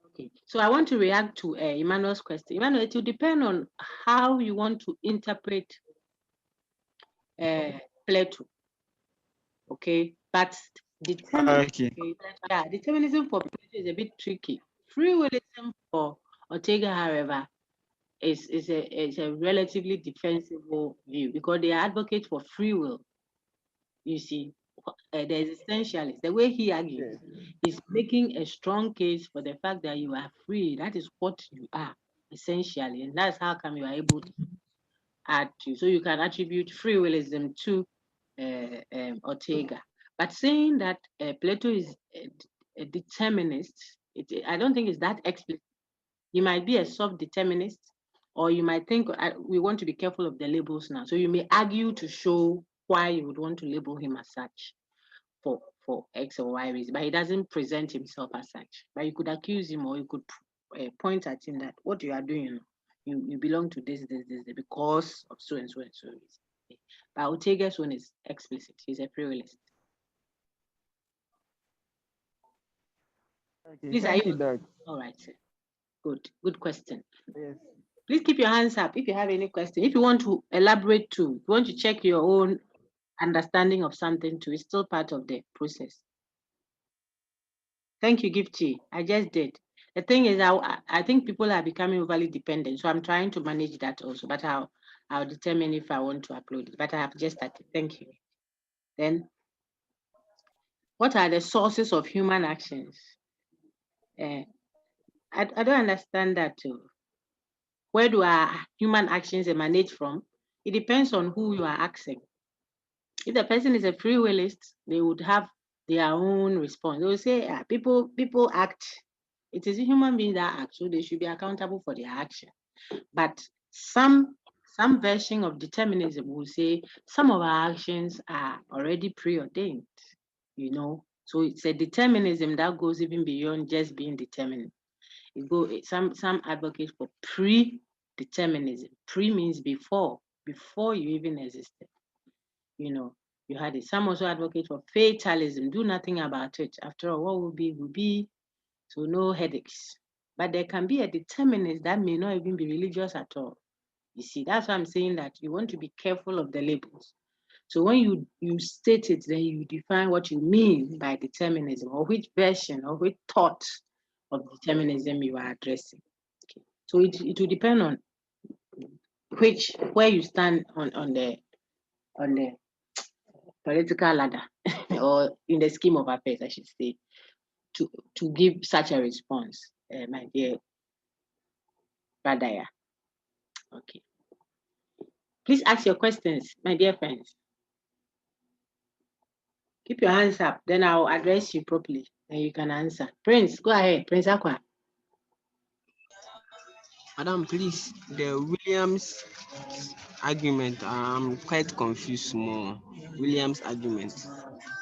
Okay. So I want to react to Emmanuel's question. Emmanuel, it will depend on how you want to interpret Plato. Okay, but determinism for Plato is a bit tricky. Free willism for Ortega, however, is a relatively defensible view because they advocate for free will. You see, the existentialist, the way he argues, is making a strong case for the fact that you are free. That is what you are essentially, and that's how come you are able to add to. So you can attribute free willism to Ortega. But saying that Plato is a determinist, I don't think it's that explicit. He might be a soft determinist, or you might think we want to be careful of the labels now. So you may argue to show why you would want to label him as such for X or Y reason, but he doesn't present himself as such. But you could accuse him, or you could point at him that what you are doing, you belong to this, because of so and so and so reason. But Ortega's one is explicit. He's a pluralist. Please, are you? All right, sir. Good question. Yes. Please keep your hands up if you have any question. If you want to elaborate too, if you want to check your own understanding of something too, it's still part of the process. Thank you, Gifty. I just did. The thing is, I think people are becoming overly dependent, so I'm trying to manage that also. But I'll determine if I want to upload it. But I have just started. Thank you. Then, what are the sources of human actions? I don't understand that too. Where do our human actions emanate from? It depends on who you are asking. If the person is a free willist, they would have their own response. They will say, people act. It is human beings that act, so they should be accountable for their action. But some version of determinism will say some of our actions are already preordained, So it's a determinism that goes even beyond just being determined. Some advocate for pre-determinism. Pre means before you even existed. You had it. Some also advocate for fatalism. Do nothing about it. After all, what will be. So no headaches. But there can be a determinist that may not even be religious at all. You see, that's why I'm saying that you want to be careful of the labels. So when you state it, then you define what you mean by determinism, or which version or which thought of determinism you are addressing. Okay. So it will depend on where you stand on the political ladder or in the scheme of affairs, I should say, to give such a response, my dear Badaya. Okay. Please ask your questions, my dear friends. Keep your hands up, then I'll address you properly and you can answer. Prince, go ahead. Prince Aqua. Madam, please, the Williams argument, I'm quite confused more. Williams argument.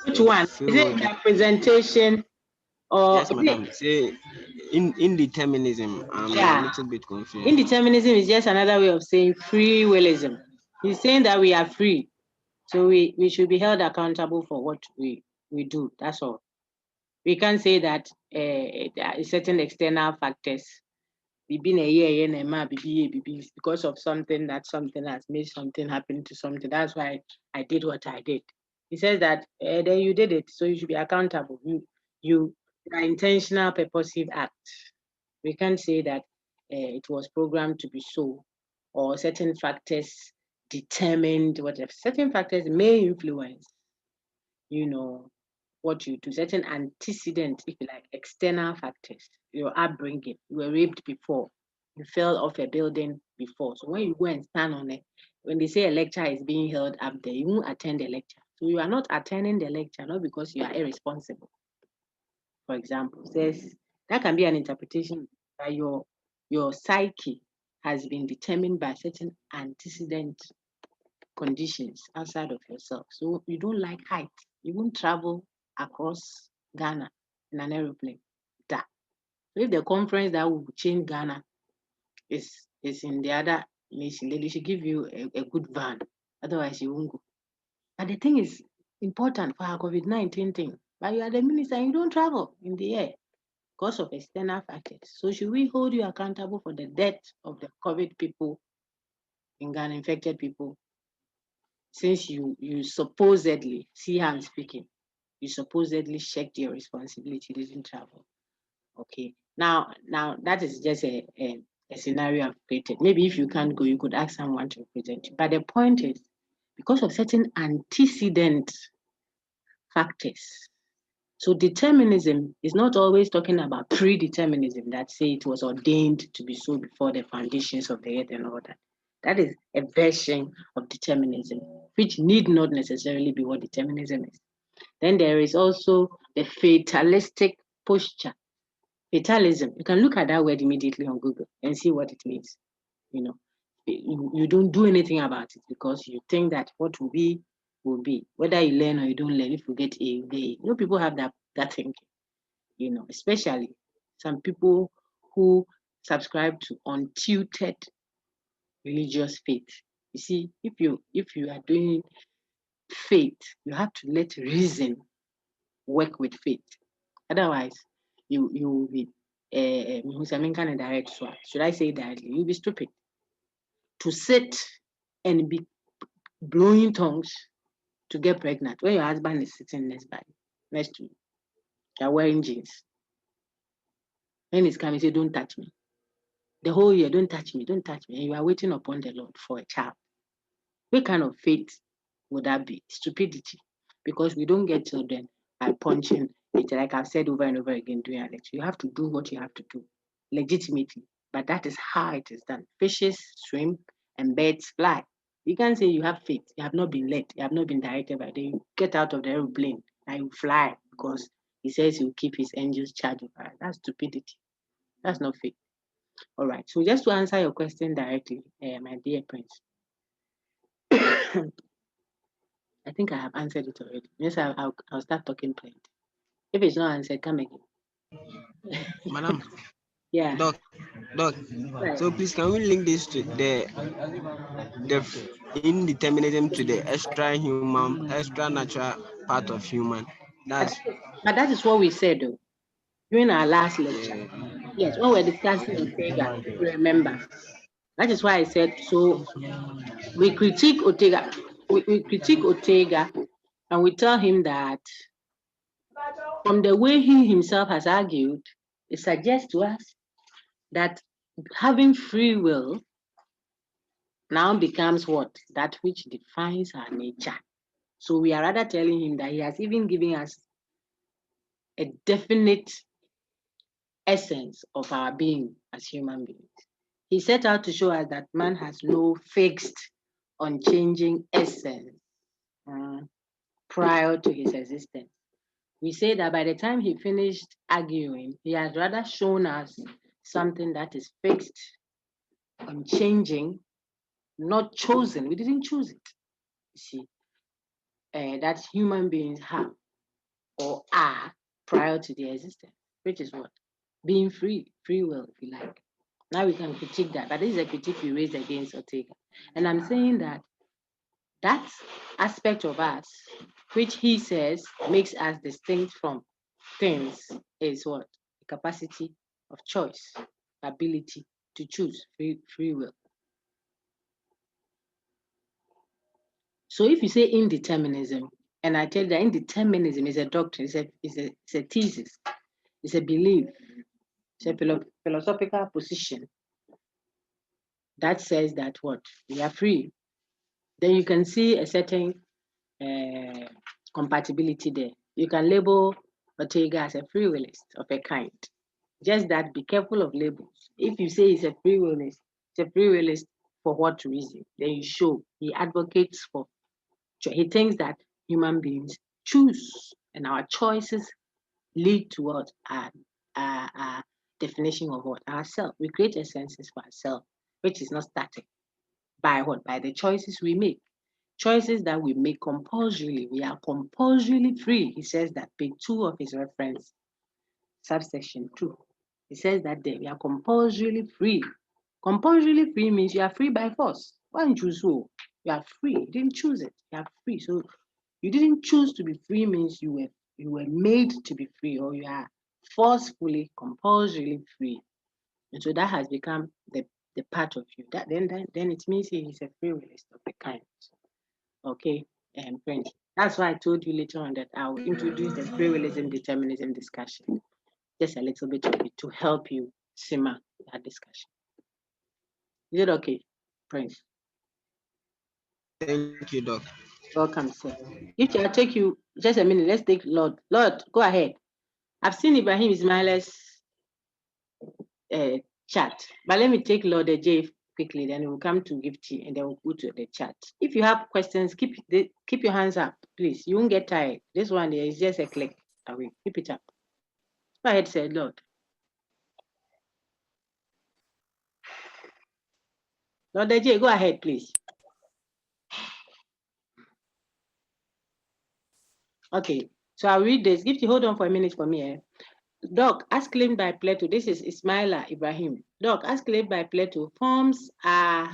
Which one? Is it the presentation or? Yes, madam. Say indeterminism. I'm a little bit confused. Indeterminism is just another way of saying free willism. He's saying that we are free. So we should be held accountable for what we do. That's all. We can't say that certain external factors, because of something has made something happen to something. That's why I did what I did. He says that then you did it, so you should be accountable. You are intentional, purposive act. We can't say that it was programmed to be so, or certain factors determined whatever. Certain factors may influence, what you do. Certain antecedent, if you like, external factors. Your upbringing. You were raped before. You fell off a building before. So when you go and stand on it, when they say a lecture is being held up there, you won't attend the lecture. So you are not attending the lecture, not because you are irresponsible. For example, says that can be an interpretation that your psyche has been determined by certain antecedent conditions outside of yourself. So you don't like height. You won't travel across Ghana in an aeroplane. So if the conference that will change Ghana is in the other nation, then they should give you a good van. Otherwise, you won't go. But the thing is important for our COVID-19 thing. But you are the minister and you don't travel in the air. because of external factors. So should we hold you accountable for the death of the COVID people in Ghana, infected people, since you supposedly, see how I'm speaking, you supposedly checked your responsibility, didn't travel. Okay. Now that is just a scenario I've created. Maybe if you can't go, you could ask someone to represent you. But the point is, because of certain antecedent factors. So determinism is not always talking about predeterminism, that say it was ordained to be so before the foundations of the earth and all that. That is a version of determinism, which need not necessarily be what determinism is. Then there is also the fatalistic posture. Fatalism, you can look at that word immediately on Google and see what it means. You don't do anything about it because you think that what will be will be. Whether you learn or you don't learn, if you get A, you get A. People have that thinking, especially some people who subscribe to untutored religious faith. You see, if you are doing faith, you have to let reason work with faith. Otherwise, you will be direct. Should I say directly? You'll be stupid. To sit and be blowing tongues to get pregnant when your husband is sitting next to you. You're wearing jeans. When he's coming, say, don't touch me. The whole year, don't touch me, don't touch me. And you are waiting upon the Lord for a child. What kind of faith would that be? Stupidity. Because we don't get children by punching it. Like I've said over and over again during our lecture, you have to do what you have to do legitimately. But that is how it is done. Fishes swim and birds fly. You can't say you have faith. You have not been led. You have not been directed by them. You get out of the airplane and you fly because he says he will keep his angels charge over it. That's stupidity. That's not faith. All right. So just to answer your question directly, my dear Prince, I think I have answered it already. Yes, I'll start talking plenty. If it's not answered, come again. Madam, Yeah. Doc, Right. so please can we link this to the indeterminism to the extra natural part of human? That's But that is what we said though, during our last lecture. Yes, when we're discussing Ortega, if you remember. That is why I said, so we critique Ortega. We critique Ortega and we tell him that from the way he himself has argued, it suggests to us that having free will now becomes what? That which defines our nature. So we are rather telling him that he has even given us a definite essence of our being as human beings. He set out to show us that man has no fixed, unchanging essence prior to his existence. We say that by the time he finished arguing, he has rather shown us something that is fixed, unchanging, not chosen. We didn't choose it. You see, that human beings have or are prior to their existence, which is what? Being free will, if you like. Now we can critique that, but this is a critique we raised against Ortega. And I'm saying that that aspect of us, which he says makes us distinct from things, is what? The capacity of choice, ability to choose, free will. So if you say indeterminism, and I tell you that indeterminism is a doctrine, it's a thesis, it's a belief, it's a philosophical position that says that what? We are free. Then you can see a certain compatibility there. You can label Ortega as a free willist of a kind. Just that, be careful of labels. If you say he's a free willist, it's a free willist for what reason? Then you show he advocates for, he thinks that human beings choose and our choices lead to what? Our definition of what? Ourselves. We create essences for ourselves, which is not static. By what? By the choices we make. Choices that we make compulsorily. We are compulsorily free. He says that, page 2 of his reference, subsection 2. He says that there we are compulsorily free. Compulsorily free means you are free by force. Why don't you choose so? You are free. You didn't choose it. You are free. So you didn't choose to be free means you were made to be free, or you are forcefully, compulsorily free. And so that has become the part of you. That then it means he is a free willist of the kind. Okay, friends. That's why I told you later on that I'll introduce the free willism determinism discussion. Just a little bit of it to help you simmer that discussion. Is it okay, Prince? Thank you, Doc. Welcome, sir. If I'll take you just a minute, let's take Lord. Lord, go ahead. I've seen Ibrahim Ismaila's chat, but let me take Lord J quickly, then we'll come to Gifty and then we'll go to the chat. If you have questions, keep your hands up, please. You won't get tired. This one there is just a click away. Keep it up. Go ahead, sir, Lord. Lord J, go ahead, please. Okay, so I'll read this. Gifty, hold on for a minute for me. Doc, as claimed by Plato, this is Ismaila Ibrahim. Doc, as claimed by Plato, forms are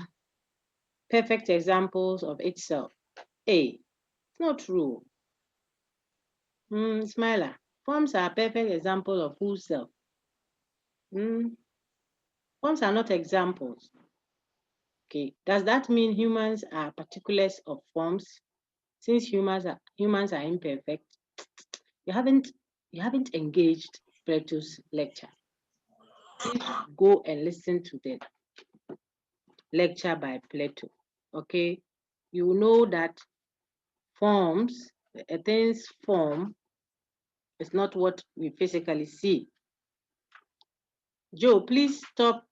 perfect examples of itself. It's not true. Ismaila, forms are perfect example of whose self? Forms are not examples. Okay, does that mean humans are particulars of forms? Since humans are imperfect, you haven't engaged Plato's lecture. Please go and listen to the lecture by Plato. Okay, you know that forms, a thing's form is not what we physically see. Joe, please stop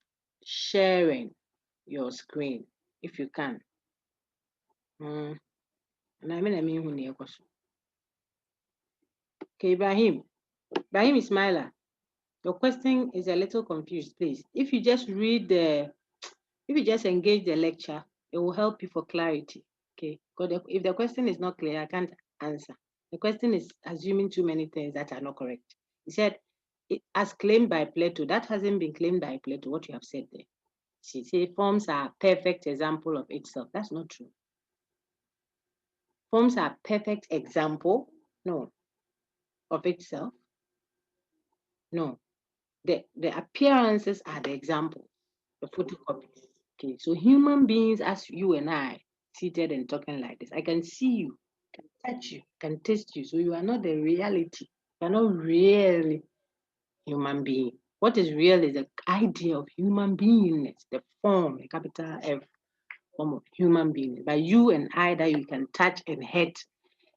sharing your screen if you can. Okay, Ibrahim Ismaila, your question is a little confused, please. If you just engage the lecture, it will help you for clarity. Okay, because if the question is not clear, I can't answer. The question is assuming too many things that are not correct. He said, as claimed by Plato, that hasn't been claimed by Plato, what you have said there. She said forms are a perfect example of itself. That's not true. Forms are a perfect example, no, of itself. No, the appearances are the examples, the photocopies. Okay, so human beings, as you and I, seated and talking like this, I can see you, can touch you, can taste you. So you are not the reality. You are not really human being. What is real is the idea of human beingness, the form, the capital F form of human being. But you and I that you can touch and hurt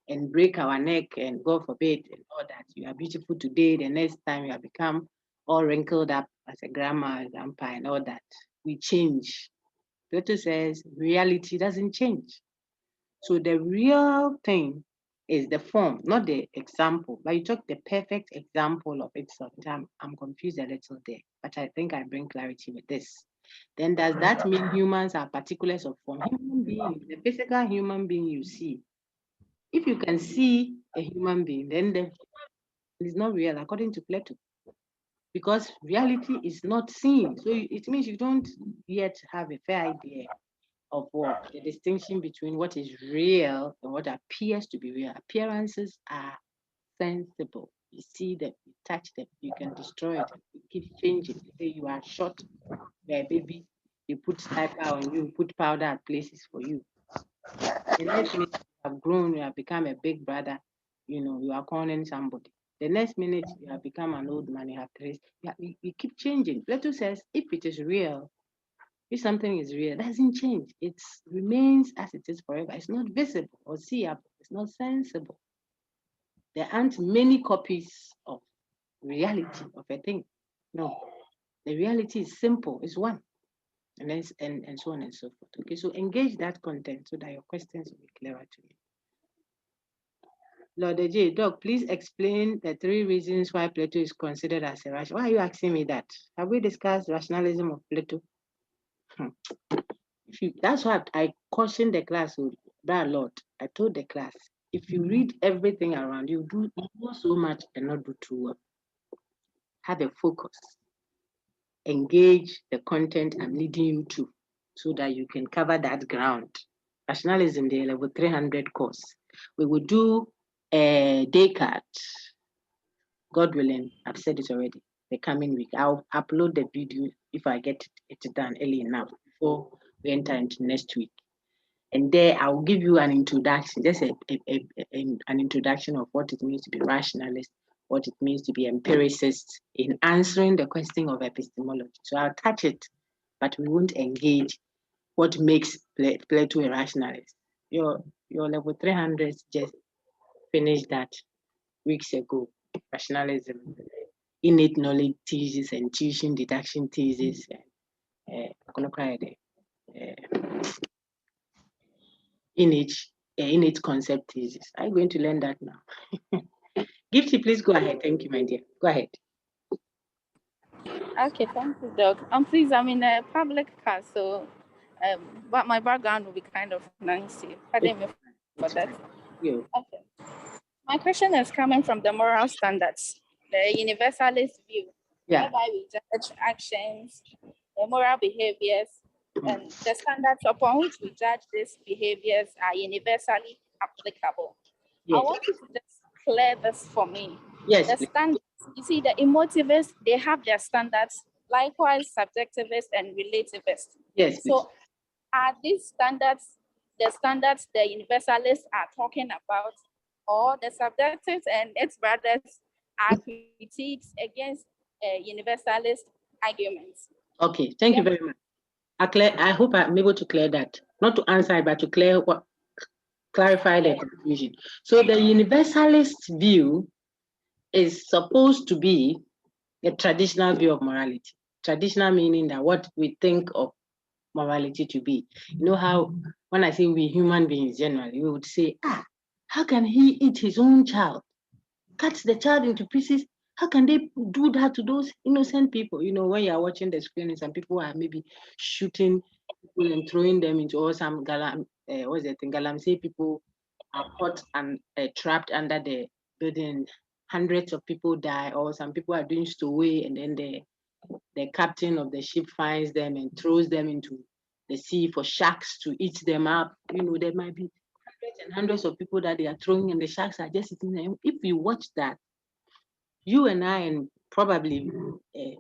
and break our neck and God forbid and all that. You are beautiful today, the next time you have become all wrinkled up as a grandma, grandpa, and all that. We change. Plato says reality doesn't change. So the real thing is the form, not the example. But you took the perfect example of itself. I'm confused a little there, but I think I bring clarity with this. Then does that mean humans are particulars of form? Human being, the physical human being you see. If you can see a human being, then the is not real according to Plato. Because reality is not seen. So it means you don't yet have a fair idea of what the distinction between what is real and what appears to be real. Appearances are sensible. You see them, you touch them, you can destroy it. You keep changing. You say you are short, you're a baby, you put diaper on you, put powder at places for you. The next minute you have grown, you have become a big brother, you are calling somebody. The next minute you have become an old man, you have three. We keep changing. Plato says if it is real, if something is real, it doesn't change. It remains as it is forever. It's not visible or seeable. It's not sensible. There aren't many copies of reality of a thing. No, the reality is simple. It's one, and so on and so forth. Okay, so engage that content so that your questions will be clearer to you. Lord J, Doc, please explain the 3 reasons why Plato is considered as a rational. Why are you asking me that? Have we discussed rationalism of Plato? That's what I cautioned the class with that lot. I told the class, if you read everything around you, know so much and not do too well. Have a focus. Engage the content I'm leading you to so that you can cover that ground. Rationalism, the level 300 course. We will do Descartes, God willing, I've said it already. The coming week, I'll upload the video if I get it done early enough before we enter into next week. And there I'll give you an introduction, just an introduction of what it means to be rationalist, what it means to be empiricist in answering the question of epistemology. So I'll touch it, but we won't engage what makes Plato a rationalist. Your level 300 just finished that weeks ago. Rationalism, innate knowledge thesis, intuition, deduction thesis, innate concept thesis. Are you going to learn that now? Gifty, please go ahead. Thank you, my dear. Go ahead. Okay, thank you, Doc. Please, I'm in a public car, so but my background will be kind of noisy. Pardon me for that. Yeah. Okay. My question is coming from the moral standards, the universalist view, whereby we judge actions, the moral behaviors, and the standards upon which we judge these behaviors are universally applicable. Yes. I want you to just clear this for me. Yes. The standards, you see, the emotivists, they have their standards, likewise subjectivists and relativists. Yes. So are these standards the standards the universalists are talking about, or the subjectivists and its brothers are critiques against universalist arguments? Okay, thank you very much. I hope I'm able to clear that. Not to answer it, but to clarify the confusion. So the universalist view is supposed to be a traditional view of morality. Traditional meaning that what we think of morality to be. You know how when I say we human beings generally, we would say, how can he eat his own child? Cut the child into pieces. How can they do that to those innocent people? You know, when you are watching the screen and some people are maybe shooting people and throwing them into, or some galamsey people are caught and trapped under the building. Hundreds of people die, or some people are doing stowaway, and then the captain of the ship finds them and throws them into the sea for sharks to eat them up. You know, there might be hundreds and hundreds of people that they are throwing, and the sharks are just sitting there. If you watch that, you and I, and probably a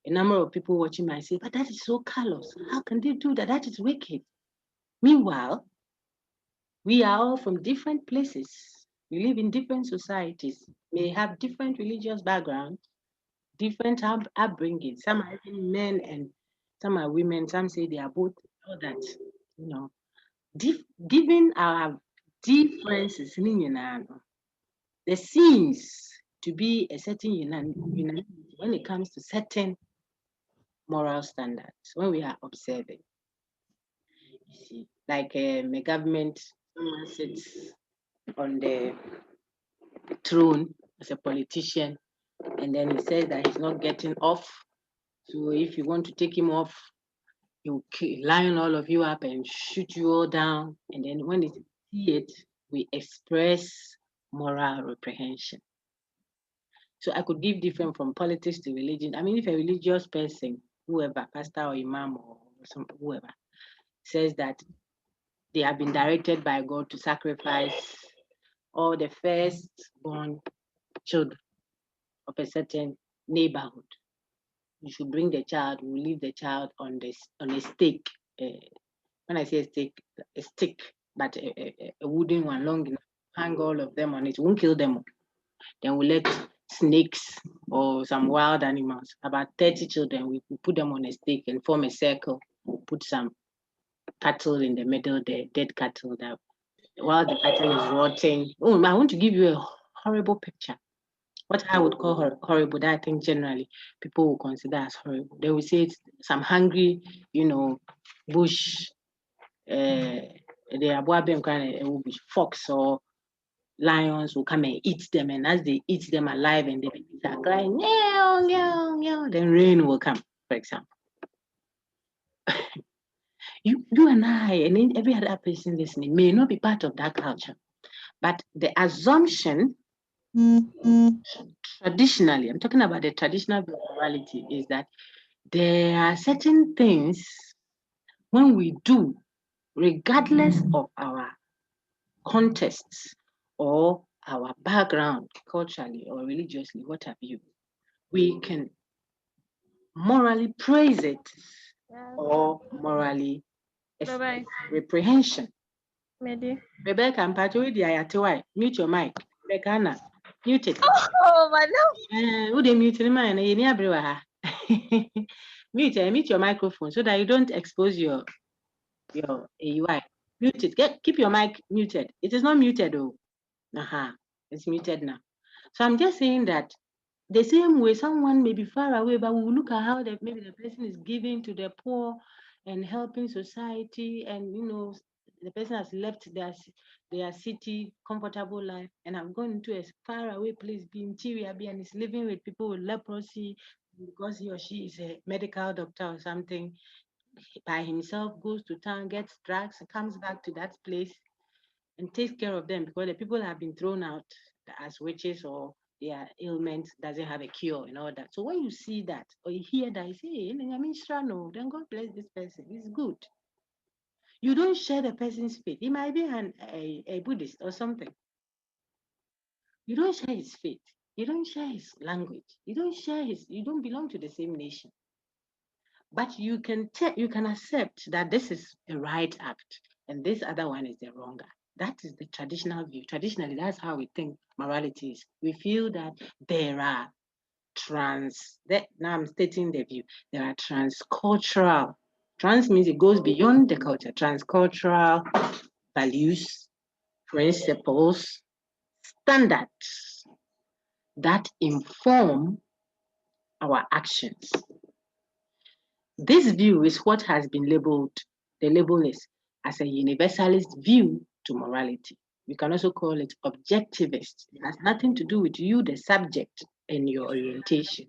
number of people watching might say, but that is so callous. How can they do that? That is wicked. Meanwhile, we are all from different places. We live in different societies, may have different religious backgrounds, different upbringing. Some are even men and some are women. Some say they are both. All that, you know. Given our differences, there seems to be a certain unanimity when it comes to certain moral standards when we are observing. You see, like a government, someone sits on the throne as a politician, and then he says that he's not getting off. So if you want to take him off, he'll line all of you up and shoot you all down. And then when we see it, we express moral reprehension. So I could give different from politics to religion. I mean, if a religious person, whoever, pastor or imam or whoever, says that they have been directed by God to sacrifice all the firstborn children of a certain neighborhood, you should bring the child, we leave the child on a stake. When I say a stick, but a wooden one, long enough, hang all of them on it, won't kill them all. Then we let snakes or some wild animals, about 30 children, we put them on a stake and form a circle, put some cattle in the middle, the dead cattle, that while the cattle is rotting. Oh, I want to give you a horrible picture. What I would call horrible, that I think generally people will consider as horrible. They will say it's some hungry, bush, bush fox or lions will come and eat them, and as they eat them alive and the babies are crying, meow, meow, meow, then rain will come, for example. You and I and every other person listening may not be part of that culture, but the assumption traditionally, I'm talking about the traditional morality, is that there are certain things when we do, regardless of our contexts or our background, culturally or religiously, what have you, we can morally praise it or morally reprehension. Rebecca and Patrick, mute your mic. Rebecca, mute it. Oh, my no. Who they mute the man? Mute your microphone so that you don't expose your AUI. Mute it. Keep your mic muted. It is not muted though. It's muted now. So I'm just saying that the same way someone may be far away, but we will look at how maybe the person is giving to the poor and helping society, and the person has left their city, comfortable life, and have gone into a far away place, being Chiwiabi, and is living with people with leprosy because he or she is a medical doctor or something. By himself, goes to town, gets drugs, comes back to that place and takes care of them because the people have been thrown out as witches or their ailment doesn't have a cure and all that. So when you see that or you hear that, you say, hey, no, then God bless this person. It's good. You don't share the person's faith. He might be a Buddhist or something. You don't share his faith. You don't share his language. You don't belong to the same nation. But you can accept that this is the right act and this other one is the wrong act. That is the traditional view. Traditionally, that's how we think morality is. We feel that there are now I'm stating the view, there are transcultural. Trans means it goes beyond the culture. Transcultural values, principles, standards that inform our actions. This view is what has been labeled, the label is as a universalist view to morality. We can also call it objectivist. It has nothing to do with you, the subject, and your orientation.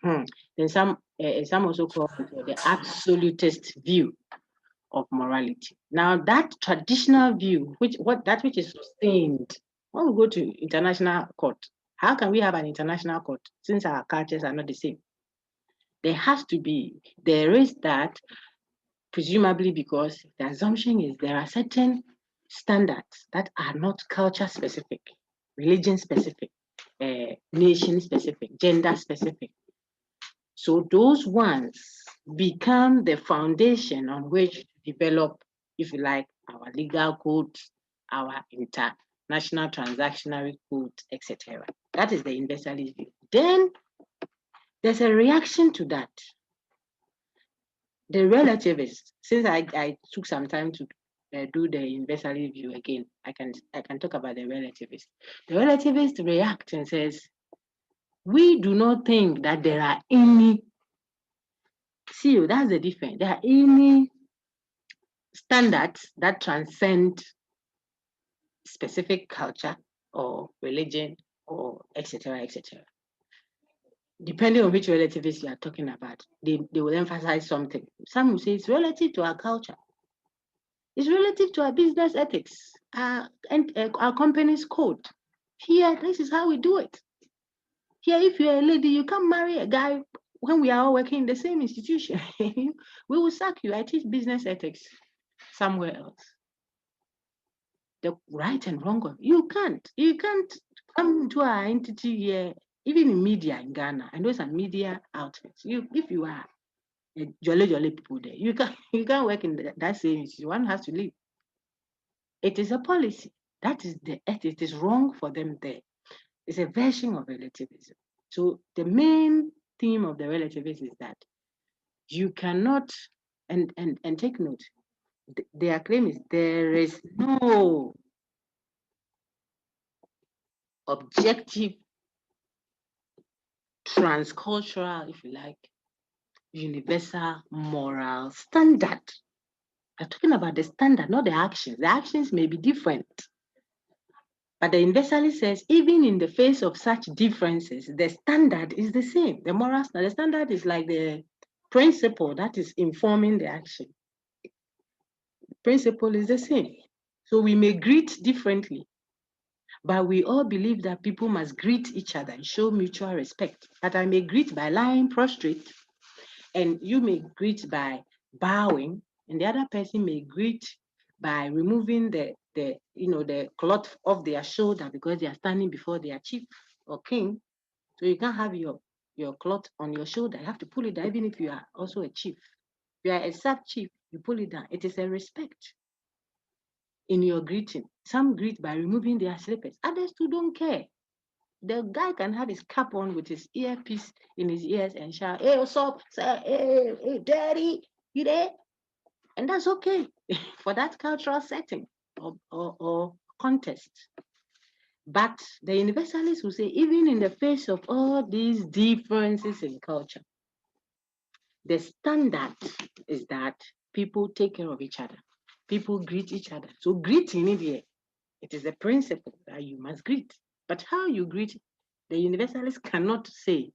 Then some also call it the absolutist view of morality. Now that traditional view, which is sustained, when we go to international court, how can we have an international court since our cultures are not the same? There is that, presumably because the assumption is there are certain standards that are not culture specific, religion specific, nation specific, gender specific. So those ones become the foundation on which to develop, if you like, our legal codes, our international transactional codes, etc. That is the universalist view. Then there's a reaction to that. The relativist, since I took some time to do the universalist view again, I can talk about the relativist. The relativist reacts and says, we do not think that there are any, see, that's the difference. There are any standards that transcend specific culture or religion or etc. etc. Depending on which relativist you are talking about, they will emphasize something. Some will say it's relative to our culture. It's relative to our business ethics, and our company's code. Here, this is how we do it. Here, if you're a lady, you can't marry a guy when we are all working in the same institution. We will sack you. I teach business ethics somewhere else. The right and wrong of you can't come to our entity here, even in media in Ghana, and those are media outfits. If you are a jolly people there, you can't work in that same institution. One has to leave. It is a policy. That is the ethics. It is wrong for them there. It's a version of relativism. So the main theme of the relativism is that you cannot, and take note, their claim is there is no objective, transcultural, if you like, universal moral standard. We're talking about the standard, not the actions. The actions may be different. But the universalist says, even in the face of such differences, the standard is the same. The moral standard, the standard is like the principle that is informing the action. The principle is the same. So we may greet differently, but we all believe that people must greet each other and show mutual respect. But I may greet by lying prostrate, and you may greet by bowing, and the other person may greet by removing the the cloth off their shoulder because they are standing before their chief or king. So you can't have your cloth on your shoulder. You have to pull it down, even if you are also a chief. If you are a sub chief, you pull it down. It is a respect in your greeting. Some greet by removing their slippers. Others too don't care. The guy can have his cap on with his earpiece in his ears and shout, "Hey, what's up? Say, hey, daddy, you there?" And that's okay for that cultural setting or context. But the universalists will say, even in the face of all these differences in culture, the standard is that people take care of each other. People greet each other. So greeting, it is a principle that you must greet. But how you greet, the universalists cannot say,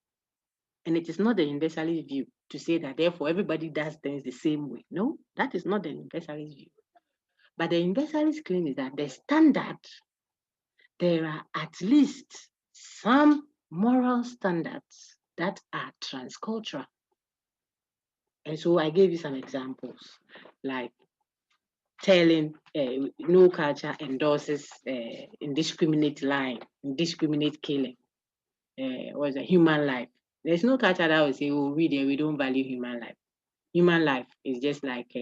and it is not the universalist view to say that therefore everybody does things the same way. No, that is not the universalist view. But the universalist claim is that the standard, there are at least some moral standards that are transcultural. And so I gave you some examples, like telling no culture endorses indiscriminate lying, indiscriminate killing, was a human life. There's no culture that will say, "Oh, we don't value human life." Human life is just like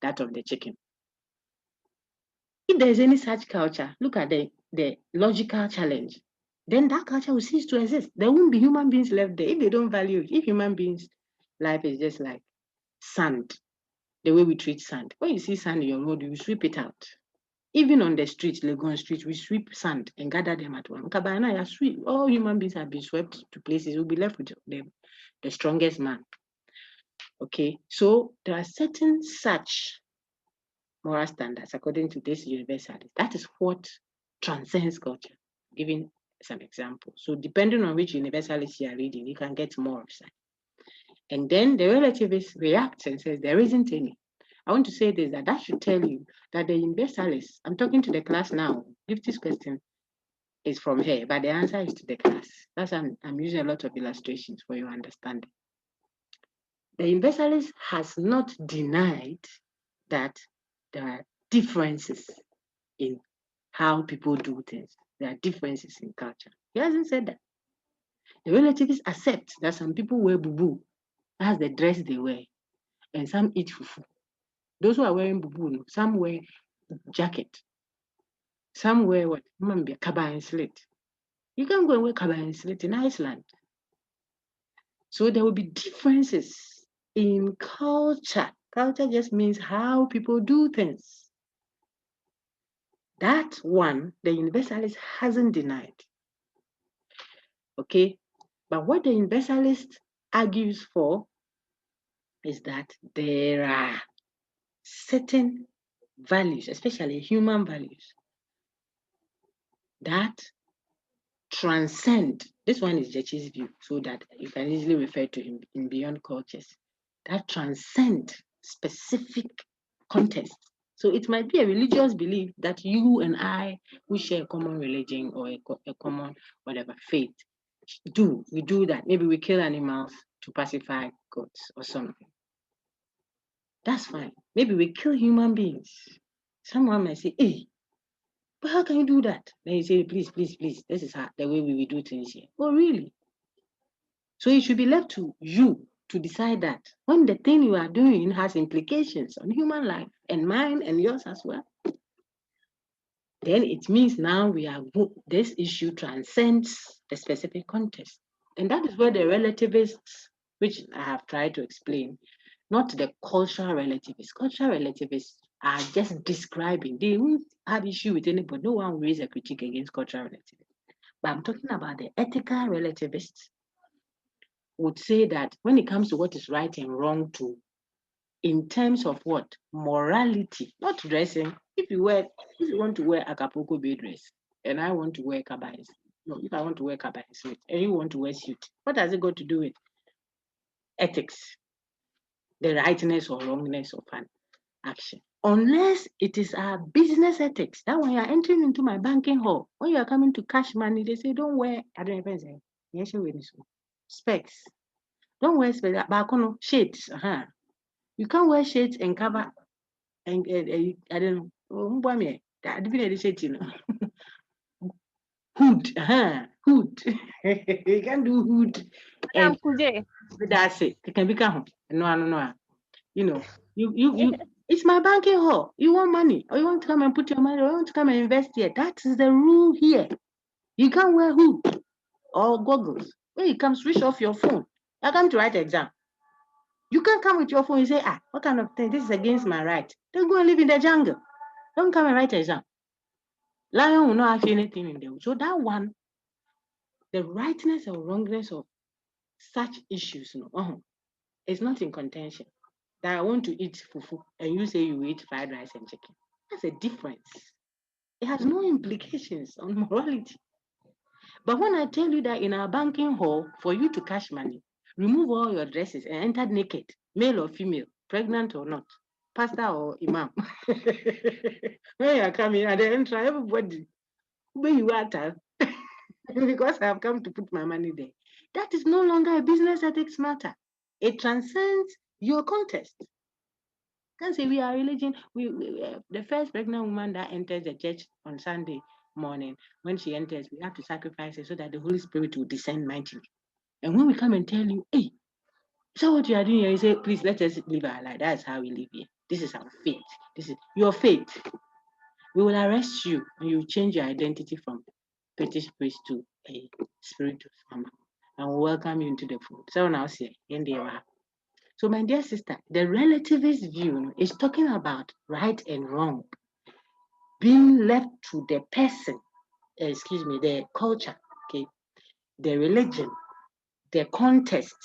that of the chicken. If there's any such culture, look at the logical challenge. Then that culture will cease to exist. There won't be human beings left there if they don't value it. If human beings' life is just like sand, the way we treat sand. When you see sand in your road, you sweep it out. Even on the street, Legon Street, we sweep sand and gather them at one. Kabana, sweep. All human beings have been swept to places. We'll be left with the strongest man. Okay, so there are certain such moral standards according to this universalist. That is what transcends culture. Giving some examples. So depending on which universalist you are reading, you can get more of that. And then the relativist reacts and says there isn't any. I want to say this, that should tell you that the universalist, I'm talking to the class now. If this question is from here, but the answer is to the class. That's I'm using a lot of illustrations for your understanding. The universalist has not denied that there are differences in how people do things. There are differences in culture. He hasn't said that. The relativists accept that some people wear bubu, that's the dress they wear, and some eat fufu. Those who are wearing bubu, some wear jacket, some wear what? Kaba and slit. You can go and wear kaba and slit in Iceland. So there will be differences in culture. Culture just means how people do things. That one, the universalist hasn't denied. Okay, but what the universalist argues for is that there are certain values, especially human values, that transcend. This one is Jechi's view, so that you can easily refer to him in Beyond Cultures, that transcend specific context. So it might be a religious belief that you and I, who share a common religion or a common whatever faith, we do that. Maybe we kill animals to pacify gods or something. That's fine. Maybe we kill human beings. Someone might say, "Hey, but how can you do that?" Then you say, please, this is the way we will do things here. Oh, really? So it should be left to you to decide that when the thing you are doing has implications on human life and mine and yours as well, then it means now this issue transcends the specific context. And that is where the relativists, which I have tried to explain, not the cultural relativists. Cultural relativists are just describing. They won't have issue with anybody. No one will raise a critique against cultural relativists. But I'm talking about the ethical relativists would say that when it comes to what is right and wrong too, in terms of what? Morality, not dressing. If you want to wear Acapulco Bay dress and I want to wear kabayas, no, if I want to wear kabayas and you want to wear suit, what has it got to do with ethics? The rightness or wrongness of an action. Unless it is our business ethics. That when you are entering into my banking hall, when you are coming to cash money, they say, don't wear, I don't even say, specs. Don't wear specs, shades. You can't wear shades and cover, and I don't know, That hood, hood. You can do hood. And that's it. It can become no. You know, you. It's my banking hall. You want money, or you want to come and put your money, or you want to come and invest here. That is the rule here. You can't wear hood or goggles. When you come, switch off your phone. I come to write exam. You can't come with your phone and say, what kind of thing? This is against my right. Then go and live in the jungle. Don't come and write exam. Lion will not have anything in them. So that one, the rightness or wrongness of such issues, it's not in contention. That I want to eat fufu and you say you eat fried rice and chicken. That's a difference. It has no implications on morality. But when I tell you that in our banking hall, for you to cash money, remove all your dresses and enter naked, male or female, pregnant or not, pastor or imam. When you are coming at the entrance, everybody, where you are, because I have come to put my money there. That is no longer a business ethics matter. It transcends your context. Can't say we are religion. The first pregnant woman that enters the church on Sunday morning, when she enters, we have to sacrifice her so that the Holy Spirit will descend mightily. And when we come and tell you, hey, so what you are doing here, you say, please let us live our life. That's how we live here. This is our faith. This is your faith. We will arrest you and you change your identity from fetish priest to a spiritual farmer. And we'll welcome you into the fold. So now say, in the So my dear sister, the relativist view is talking about right and wrong being left to the person, the culture, okay, the religion, the context.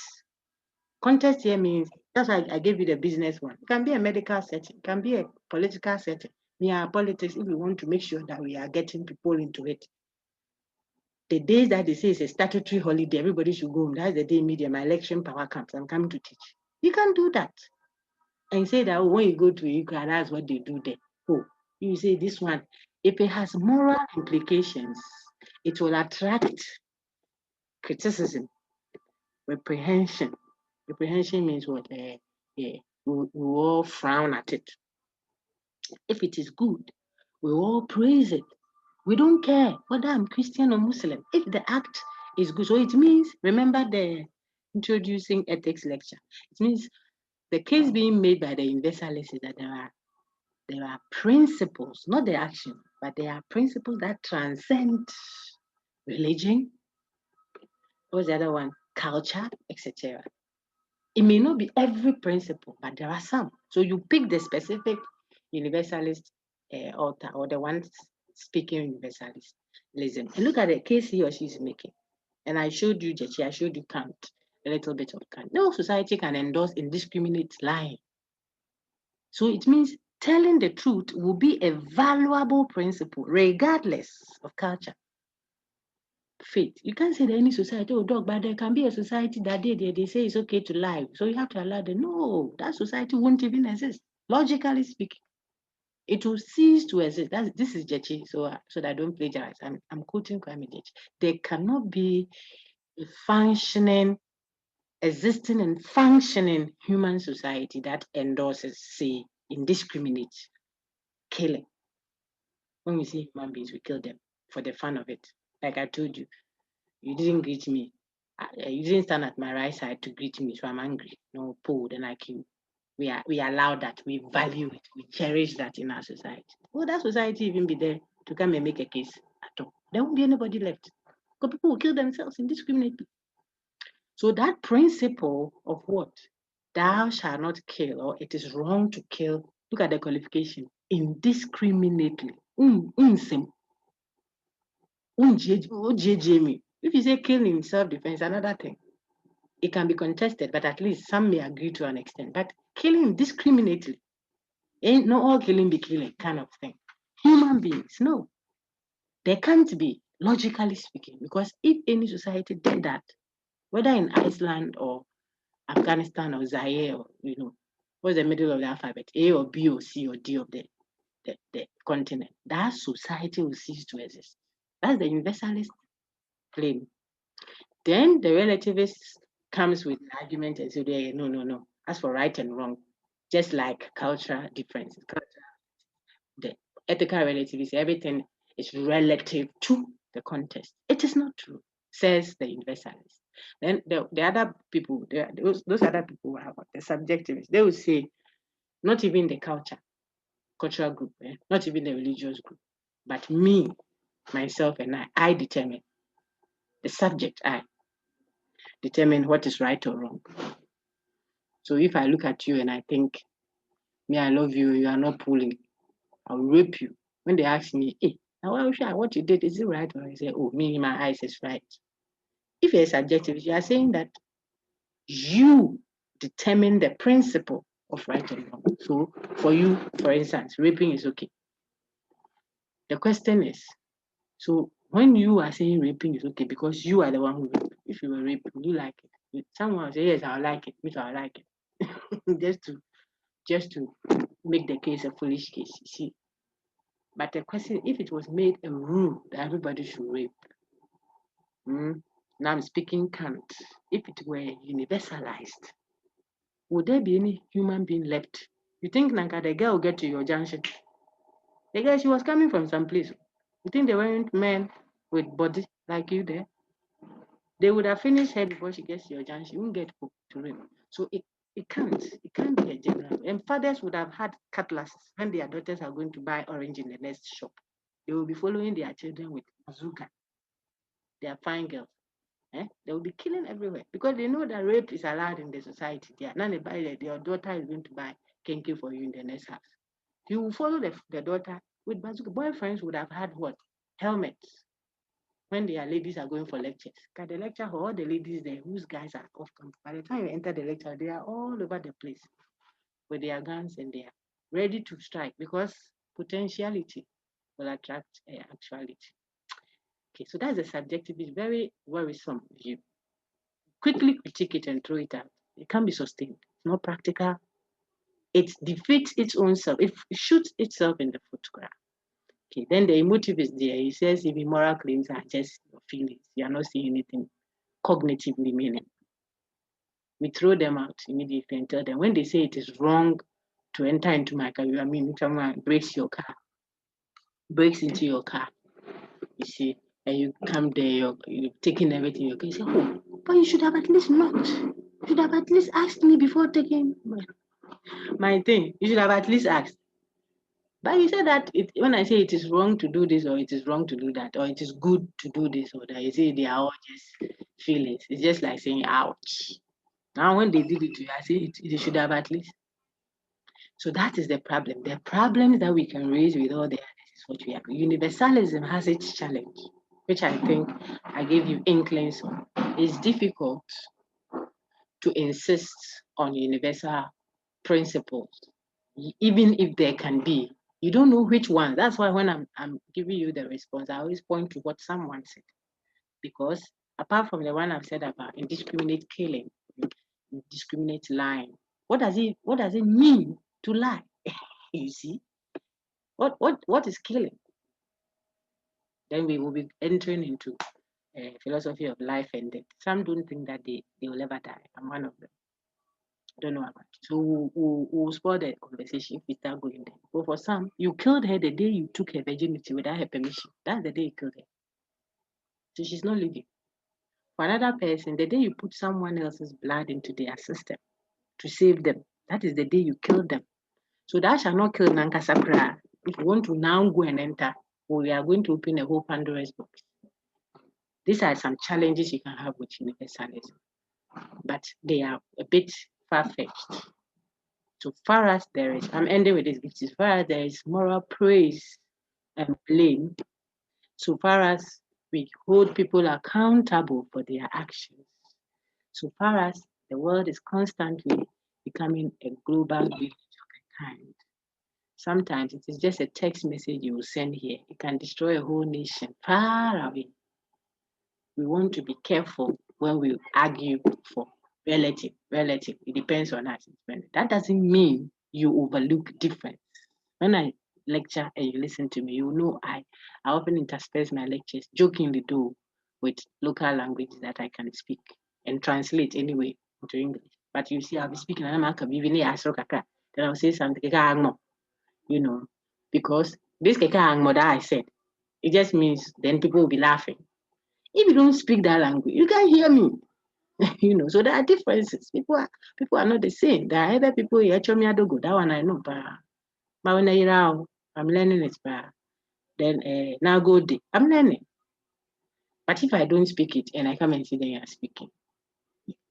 Context here means, that's why I gave you the business one. It can be a medical setting, it can be a political setting. We are politics if we want to make sure that we are getting people into it. The days that they say it's a statutory holiday, everybody should go home. That's the day media, my election power comes. I'm coming to teach. You can't do that. And say that when you go to Ukraine, that's what they do there. Oh, you say this one, if it has moral implications, it will attract criticism, reprehension. Reprehension means what? We all frown at it. If it is good, we all praise it. We don't care whether I'm Christian or Muslim. If the act is good, so it means, remember the introducing ethics lecture. It means the case being made by the universalists is that there are principles, not the action, but there are principles that transcend religion. What's the other one? Culture, etc. It may not be every principle, but there are some. So you pick the specific universalist author or the one speaking universalism and look at the case he or she is making. And I showed you Jechi, I showed you Kant, a little bit of Kant. No society can endorse indiscriminate lying. So it means telling the truth will be a valuable principle regardless of culture. Faith. You can't say that any society, oh dog, but there can be a society that they say it's okay to lie. So you have to allow them. No, that society won't even exist. Logically speaking, it will cease to exist. This is Jechi, so that I don't plagiarize. I'm quoting Kwame Jechi. There cannot be a functioning, existing and functioning human society that endorses, say, indiscriminate killing. When we see human beings, we kill them for the fun of it. Like I told you, you didn't greet me. You didn't stand at my right side to greet me, so I'm angry. No, pulled and I kill. We allow that. We value it. We cherish that in our society. Will that society even be there to come and make a case at all? There won't be anybody left. Because people will kill themselves indiscriminately. So that principle of what? Thou shalt not kill, or it is wrong to kill. Look at the qualification. Indiscriminately. If you say kill in self-defense, another thing. It can be contested, but at least some may agree to an extent. But killing indiscriminately, ain't no all killing be killing kind of thing. Human beings, no. There can't be, logically speaking, because if any society did that, whether in Iceland or Afghanistan or Zaire or, what's the middle of the alphabet, A or B or C or D of the continent, that society will cease to exist. That's the universalist claim. Then the relativist comes with an argument and says, no. As for right and wrong, just like cultural differences, ethical relativism, everything is relative to the context. It is not true, says the universalist. Then the other people, those other people are the subjectivists. They will say, not even the cultural group, not even the religious group, but me, myself, and I determine. The subject, I determine what is right or wrong. So if I look at you and I think, me, I love you, you are not pulling, I'll rape you. When they ask me, hey, now what you did, is it right? Or I say, oh, me in my eyes is right. If you're subjective, you are saying that you determine the principle of right and wrong. So for you, for instance, raping is okay. The question is, so when you are saying raping is okay because you are the one who raped, if you were raped, would you like it? Someone will say, yes, I like it, me too, I like it. just to make the case a foolish case, you see. But the question, if it was made a rule that everybody should rape, now I'm speaking Kant, if it were universalized, would there be any human being left? You think Nanka, the girl will get to your junction? The girl, she was coming from some place. You think there weren't men with body like you there? They would have finished her before she gets to your junction. She won't get to rape. So it can't be a general. And fathers would have had cutlasses when their daughters are going to buy orange in the next shop. They will be following their children with bazooka. They are fine girls. They will be killing everywhere because they know that rape is allowed in the society. They are not your daughter is going to buy kenke for you in the next house. You will follow the daughter with bazooka. Boyfriends would have had what? Helmets. When their ladies are going for lectures. Because the lecture for all the ladies there whose guys are off campus. By the time you enter the lecture, they are all over the place with their guns and they are ready to strike because potentiality will attract actuality. Okay, so that's a subjective, it's very worrisome view. Quickly critique it and throw it out. It can't be sustained. It's not practical. It defeats its own self. It shoots itself in the photograph. Okay, then the emotive is there. He says if moral claims are just your feelings, you are not seeing anything cognitively meaning. We throw them out immediately and tell them when they say it is wrong to enter into my car, I mean, someone breaks into your car, you see, and you come there, you're taking everything, you can say, oh, but you should have at least not. You should have at least asked me before taking my thing. You should have at least asked. But you said that when I say it is wrong to do this or it is wrong to do that, or it is good to do this or that, you say they are all just feelings. It's just like saying, ouch. Now, when they did it to you, I say they should have at least. So that is the problem. The problems that we can raise with all the others is what we have. Universalism has its challenge, which I think I gave you inklings on. It's difficult to insist on universal principles, even if there can be. You don't know which one. That's why when I'm giving you the response, I always point to what someone said. Because apart from the one I've said about indiscriminate killing, indiscriminate lying, what does it mean to lie? You see? What is killing? Then we will be entering into a philosophy of life and death. Some don't think that they will ever die. I'm one of them. I don't know about it. So we'll spoil the conversation if we start going there. But for some, you killed her the day you took her virginity without her permission. That's the day you killed her. So she's not living. For another person, the day you put someone else's blood into their system to save them, that is the day you killed them. So that shall not kill Nanka Sakra. If you want to now go and enter, we are going to open a whole Pandora's box. These are some challenges you can have with universalism, but they are a bit far-fetched. So far as there is, I'm ending with this, as far as there is moral praise and blame, so far as we hold people accountable for their actions, so far as the world is constantly becoming a global village of a kind, sometimes it is just a text message you will send here. It can destroy a whole nation far away. We want to be careful when we argue for relative. It depends on us. That doesn't mean you overlook difference. When I lecture and you listen to me, you know I often intersperse my lectures jokingly though with local languages that I can speak and translate anyway into English. But you see, I'll be speaking and I'm then I'll say something, you know, because This keka mother I said, it just means then people will be laughing. If you don't speak that language, you can't hear me. So there are differences. People are not the same. There are other people here, Chomiadogo, that one I know, but I'm learning it, but then now go day. I'm learning. But if I don't speak it and I come and see then you are speaking,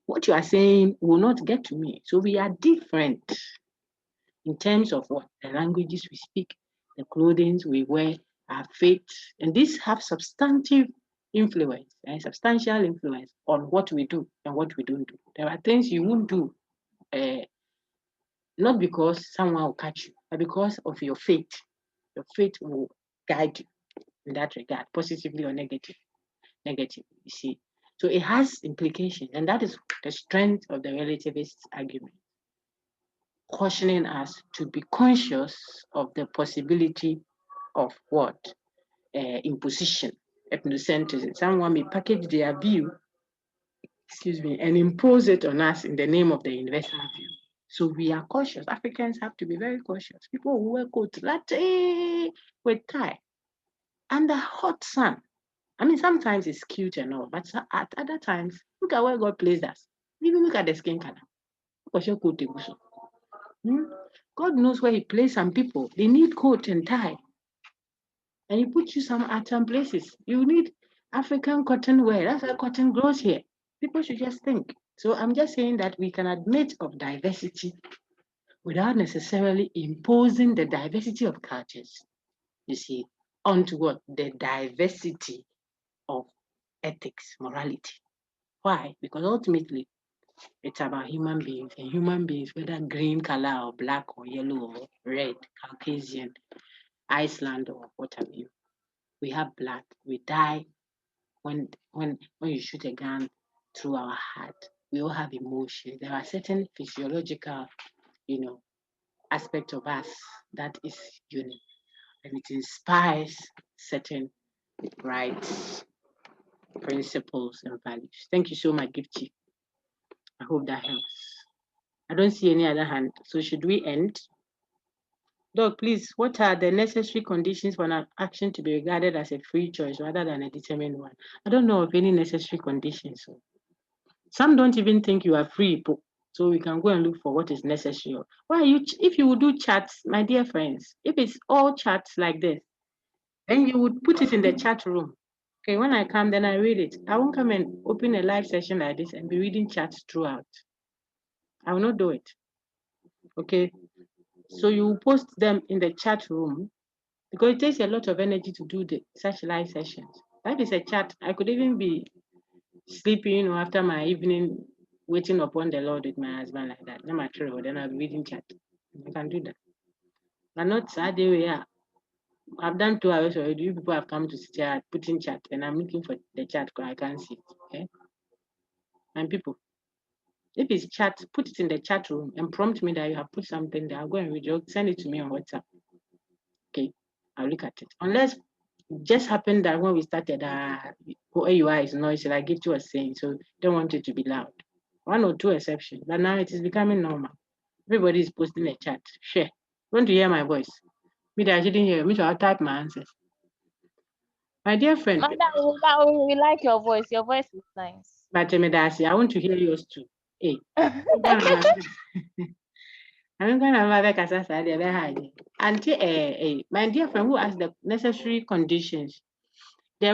what you are saying will not get to me. So we are different in terms of what the languages we speak, the clothing we wear, our faith, and these have substantial influence and substantial influence on what we do and what we don't do. There are things you won't do, not because someone will catch you, but because of your faith. Your faith will guide you in that regard, positively or negative. You see. So it has implications, and that is the strength of the relativist argument, cautioning us to be conscious of the possibility of what? Imposition, ethnocentrism. Someone may package their view, and impose it on us in the name of the universal view. So we are cautious. Africans have to be very cautious. People who wear coat latte with tie under hot sun. I mean, sometimes it's cute and all, but at other times, look at where God placed us. Even look at the skin color. God knows where He placed some people. They need coat and tie. And He put you at some places. You need African cotton wear. That's why cotton grows here. People should just think. So I'm just saying that we can admit of diversity without necessarily imposing the diversity of cultures, you see, onto what? The diversity of ethics, morality. Why? Because ultimately, it's about human beings, and human beings, whether green color or black or yellow or red, Caucasian, Iceland or what have you. We have blood. We die when you shoot a gun through our heart. We all have emotions. There are certain physiological, aspect of us that is unique, and it inspires certain rights, principles, and values. Thank you so much, Gifty. I hope that helps. I don't see any other hand. So should we end? Doc, please, what are the necessary conditions for an action to be regarded as a free choice rather than a determined one? I don't know of any necessary conditions. So some don't even think you are free, so we can go and look for what is necessary. Why if you would do chats, my dear friends, if it's all chats like this, then you would put it in the chat room. Okay, when I come, then I read it. I won't come and open a live session like this and be reading chats throughout. I will not do it. Okay, so you post them in the chat room because it takes a lot of energy to do such live sessions. That is a chat. I could even be sleeping after my evening, waiting upon the Lord with my husband like that. Then I'll be reading chat. I can do that. But not sad way. I've done 2 hours already. You people have come to chat, put in chat, and I'm looking for the chat because I can't see it. Okay? And people, if it's chat, put it in the chat room and prompt me that you have put something there. I'll go and read it. Send it to me on WhatsApp. Okay, I'll look at it. Unless it just happened that when we started, AUI is noisy, like Gift was saying, so don't want it to be loud. 1 or 2 exceptions, but now it is becoming normal. Everybody is posting a chat. Share. Want to hear my voice? Me that I didn't hear. Me, so I'll type my answers. My dear friend. Madam, we like your voice. Your voice is nice. But I want to hear yours too. Hey. I'm going to have a casa. And my dear friend who asked the necessary conditions, I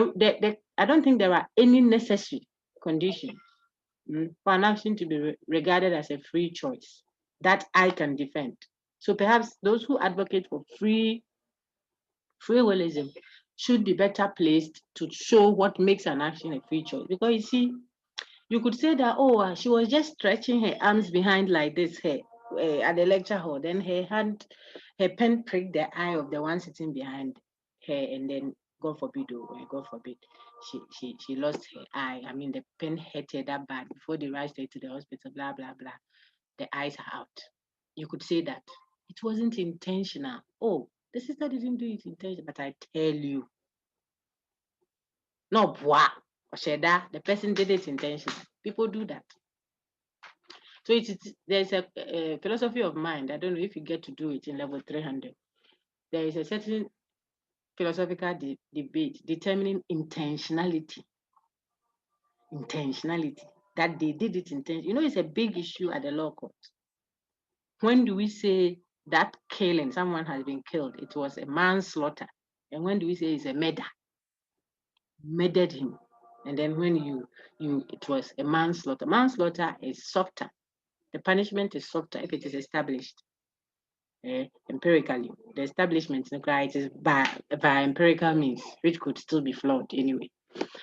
don't think there are any necessary conditions for an action to be regarded as a free choice that I can defend. So perhaps those who advocate for freewillism should be better placed to show what makes an action a free choice. Because you see, you could say that, she was just stretching her arms behind like this here at the lecture hall. Then her pen pricked the eye of the one sitting behind her, and then God forbid, she lost her eye. I mean, the pen hit her that bad before they rushed her to the hospital. Blah blah blah. The eyes are out. You could say that it wasn't intentional. The sister didn't do it intentionally, but I tell you, no, the person did it intentionally. People do that. So there's a philosophy of mind. I don't know if you get to do it in level 300. There is a certain philosophical debate determining intentionality. That they did it intentionally. You know, it's a big issue at the law court. When do we say that killing, someone has been killed, it was a manslaughter? And when do we say it's a murder? Murdered him. And then when it was a manslaughter. Manslaughter is softer. The punishment is softer if it is established empirically. The establishment it is by empirical means, which could still be flawed anyway.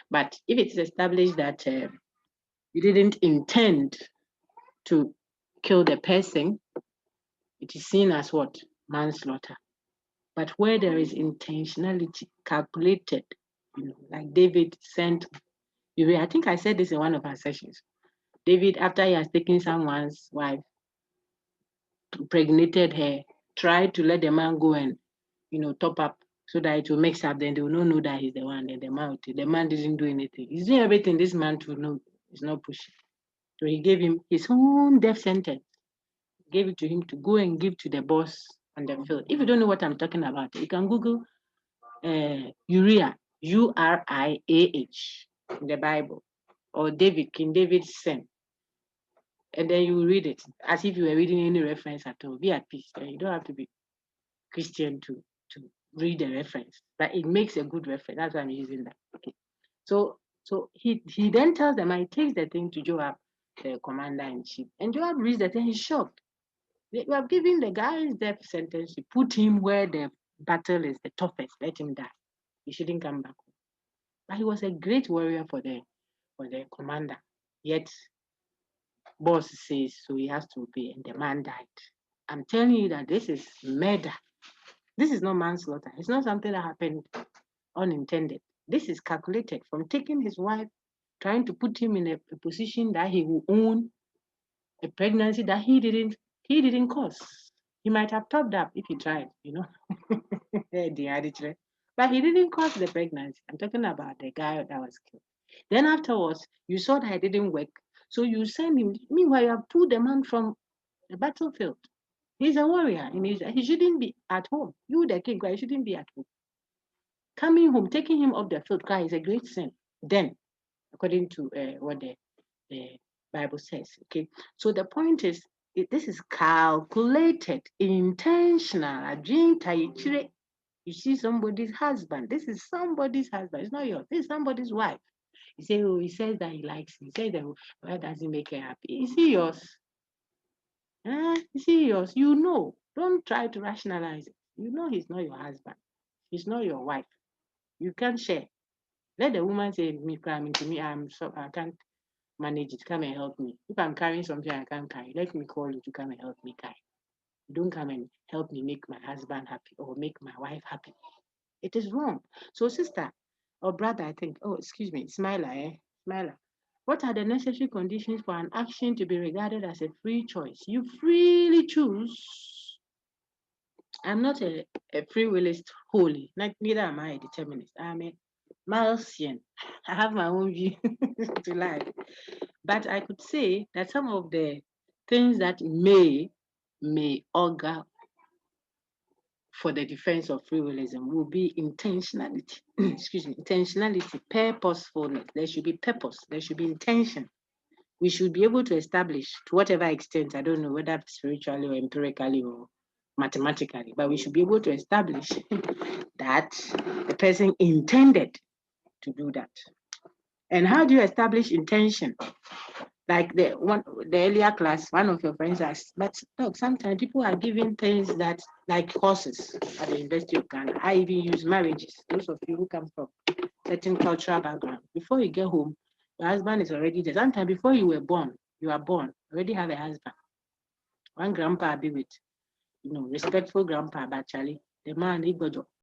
But if it is established that you didn't intend to kill the person, it is seen as what? Manslaughter. But where there is intentionality, calculated, like David sent Uriah. I think I said this in one of our sessions. David, after he has taken someone's wife, impregnated her, tried to let the man go and, top up so that it will mix up. Then they will not know that he's the one. And the man didn't do anything. He's doing everything this man to know is not pushing. So he gave him his own death sentence. Gave it to him to go and give to the boss on the field. If you don't know what I'm talking about, you can Google Uriah, Uriah, in the Bible, or David, King David's son. And then you read it as if you were reading any reference at all. Be at peace. You don't have to be Christian to read the reference, but it makes a good reference. That's why I'm using that. Okay. So he then tells them, he takes the thing to Joab, the commander-in-chief, and Joab reads the thing. He's shocked. You have given the guy's death sentence. You put him where the battle is the toughest. Let him die. He shouldn't come back. But he was a great warrior for the commander. Yet, boss says so he has to obey, and the man died. I'm telling you that this is murder. This is not manslaughter. It's not something that happened unintended. This is calculated from taking his wife, trying to put him in a position that he will own a pregnancy that he didn't cause. He might have topped up if he tried, but he didn't cause the pregnancy. I'm talking about the guy that was killed. Then afterwards, you saw that it didn't work. So you send him. Meanwhile, you have pulled the man from the battlefield. He's a warrior. He shouldn't be at home. You, the king, he shouldn't be at home. Coming home, taking him off the field, is a great sin. Then, according to what the Bible says. Okay. So the point is, this is calculated, intentional. You see somebody's husband. This is somebody's husband. It's not yours. This is somebody's wife. You say, oh, he says that he likes me. He says that, why does he make her happy? Is he yours? Is he yours? You know. Don't try to rationalize it. You know he's not your husband. He's not your wife. You can't share. Let the woman say, me coming to me, I can't manage it. Come and help me. If I'm carrying something I can't carry, let me call you to come and help me carry. Don't come and help me make my husband happy or make my wife happy. It is wrong. So, sister or brother, I think, excuse me, Smiler. What are the necessary conditions for an action to be regarded as a free choice? You freely choose. I'm not a free willist wholly. Neither am I a determinist. I'm a Marxian. I have my own view to life. But I could say that some of the things that may augur for the defense of free willism will be intentionality. Intentionality, purposefulness. There should be purpose. There should be intention. We should be able to establish, to whatever extent, I don't know whether spiritually or empirically or mathematically, but we should be able to establish that the person intended to do that. And how do you establish intention? Like the earlier class, one of your friends asked, but look, sometimes people are giving things that, like courses at the University of Ghana. I even use marriages. Those of you who come from certain cultural background, before you get home, your husband is already there. Sometimes before you are born, already have a husband. One grandpa be with, respectful grandpa, but Charlie, the man, he got